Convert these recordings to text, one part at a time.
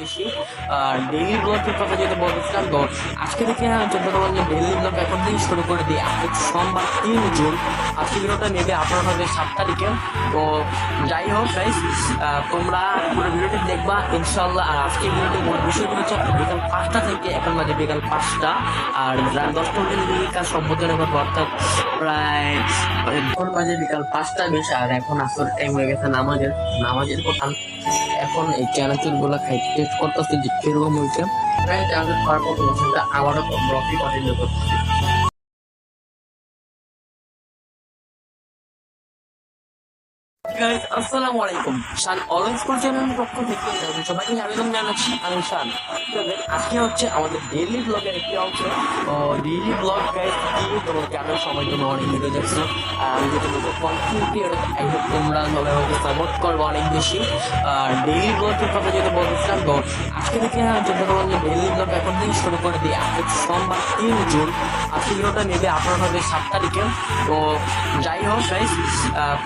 বেশি। আর ডেইলি ব্লগের কথা যেটা বলতেছিলাম, তো আজকে থেকে যেটা বললাম ডেইলি ব্লগ এখন থেকে শুরু করে দিই। আজকে সোমবার 3 জুন, আজকে ভিডিওটা নেবে আপনার হবে 7 তারিখে। তো যাই হোক গাইস, তোমরা পুরো ভিডিওটি দেখবা ইনশাল্লাহ। আর আজকে ভিডিওটি মূল বিষয়টি হচ্ছে বিকাল 5টা থেকে এখন বাজে বিকাল 5টা, আর রাত 10টা পর্যন্ত কাজ সম্বোধন করবো, অর্থাৎ প্রায় এখন বাজে বিকাল 5টা বেশি। আর এখন আসর টাইম হয়ে গেছে নামাজের কথা। এখন এই চানাচুর গুলা খাইতে টেস্ট করতেছি যে কিরকম হয়েছে। প্রায় চানাচুর খাওয়ার পর তোমার সাথে আবারও ব্লগটি কন্টিনিউ করতেছি। গাইস আসসালামু আলাইকুম, শান অনলাইন স্কুল চ্যানেলের পক্ষ থেকে সবাইকে স্বাগতম জানাচ্ছি। আমি শান। আজকে হচ্ছে আমাদের ডেইলি ব্লগের একটি অংশ। ডেইলি ব্লগ গাইস কি তোমার কেমন সময় তুমি অনেক ভিডিও দেখছো, আমি যেটা বলবো কন্টিনিউটি তোমরা সবাই আমাকে সাপোর্ট করবো অনেক বেশি। আর ডেইলি ব্লগের কথা যেটা বলতেছিলাম, তো আজকে থেকে যেটা বললাম ডেইলি ব্লগ এখন থেকে শুরু করে দিই। আজকে সোমবার 3 জুন, আজকে ভিডিওটা নেবে আপনার হবে 7 তারিখে। তো যাই হোক গাইস,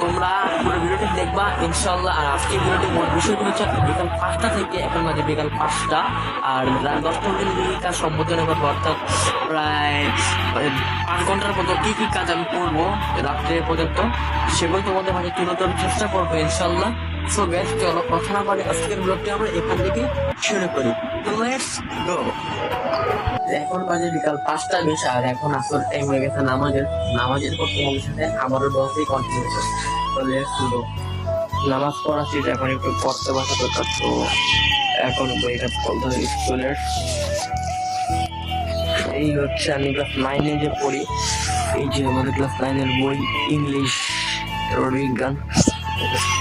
তোমরা পুরো ভিডিওটি দেখবা ইনশাল্লাহ। আর আজকে ভিডিওটি মূল বিষয়টি হচ্ছে বিকাল 5টা থেকে এখন বাজে বিকাল 5টা, আর রাত 10টা পর্যন্ত কাজ সম্বোধন করবো, অর্থাৎ প্রায় 5 ঘন্টার মতো কি কি কাজ আমি করবো রাত্রে পর্যন্ত, সেগুলো তোমাদের মাঝে তুলে ধরার চেষ্টা করবো ইনশাল্লাহ। সো গাইস চলো কথা না বলে আজকের ব্লগটি আমরা এখান থেকে শুরু করি। Let's go. এখন বাজে বিকাল 5টা বেশি, আর এখন আসর টাইম হয়ে গেছে নামাজের পর তোমাদের সাথে আবারও ব্লগটি কন্টিনিউ করছি। তো লেটস গো। নামাজ পড়া শেষ, এখন একটু পড়তে বসা দরকার। তো এখন বইটা পড়তে হবে স্কুলের। এই হচ্ছে আমি ক্লাস 9-এ যে পড়ি, এই যে আমাদের ক্লাস 9-এর বই, ইংলিশ বিজ্ঞান,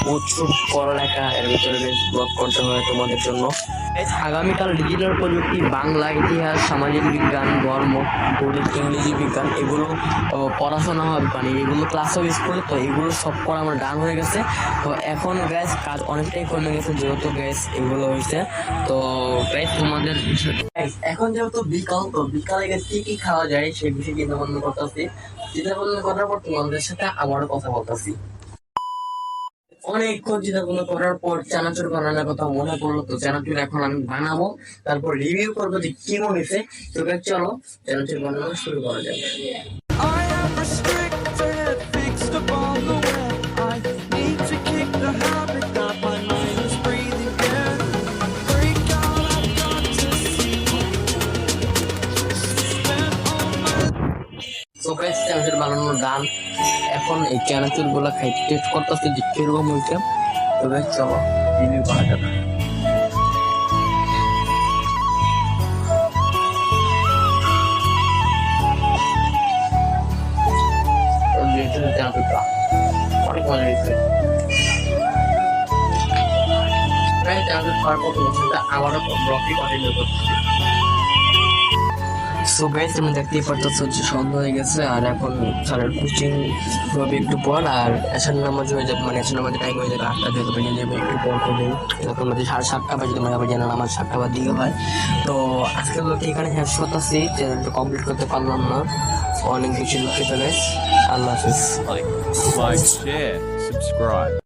প্রচুর পড়ালেখা। এর ভিতরে বেশ ব্লগ করতে হয় তোমাদের জন্য। আগামীকাল ডিজিটাল প্রযুক্তি, বাংলা, ইতিহাস, সামাজিক বিজ্ঞান, ধর্ম, গণিত, ইংরেজি বিজ্ঞান এগুলো পড়াশোনা হবে, মানে এগুলো ক্লাস হবে স্কুলে। তো এগুলো সব পড়া আমার ডান হয়ে গেছে। তো এখন গ্যাস কাজ অনেকটাই কমে গেছে যেহেতু গ্যাস এগুলো হয়েছে। তো গ্যাস তোমাদের এখন যেহেতু বিকাল, তো বিকালে গেছে কি কি খাওয়া যায় সেই বিষয়ে চিন্তা ভাবনা করতেছি। চিন্তা ভাবনা করার পর তোমাদের সাথে আবারও কথা বলতেছি। অনেকক্ষণ চিন্তা ভাবনা করার পর চানাচুর বানানোর কথা মনে পড়লো। তো চানাচুর এখন আমি বানাবো, তারপর রিভিউ করবো যে কেমন হয়েছে। তো চলো চানাচুর বানানো শুরু করা যাবে। I am restricted, fixed upon the web. I need to kick the habit that my mind is breathing in. Break out, I've got to see. Spend all my তো গাইস চানাচুর বানানোর গান, এখন এই চানাচুর গুলা খাইতে টেস্ট করতেছি যে কিরকম হয়েছে। তো গাইস চলো রিভিউ করা যাবে। চানাচুরটা অনেক মজা হয়েছে। প্রায় চানাচুর খাওয়ার পর তোমার সাথে আবারও ব্লগটি কন্টিনিউ করতেছি। সো গাইস তুমি দেখতেই পারতেছো যে সন্ধ্যা হয়ে গেছে, আর এখন স্যারের কোচিং হবে একটু পর, আর এসার নামাজ হয়ে যাবে, মানে এসার নামাজের টাইম হয়ে যাবে 8টা, যেহেতু বেজে যাবে একটু পর করে। এরকম যদি 7:30 বাজে তোমরা আবার যেন নামাজ 7টা বাদ দিয়ে হয়। তো আজকের লোকটি এখানে শেষ করতেছি, চ্যানেলটা কমপ্লিট করতে পারলাম না, অনেক বেশি দুঃখিত গাইস। আল্লাহ হাফিজ। like, share, subscribe.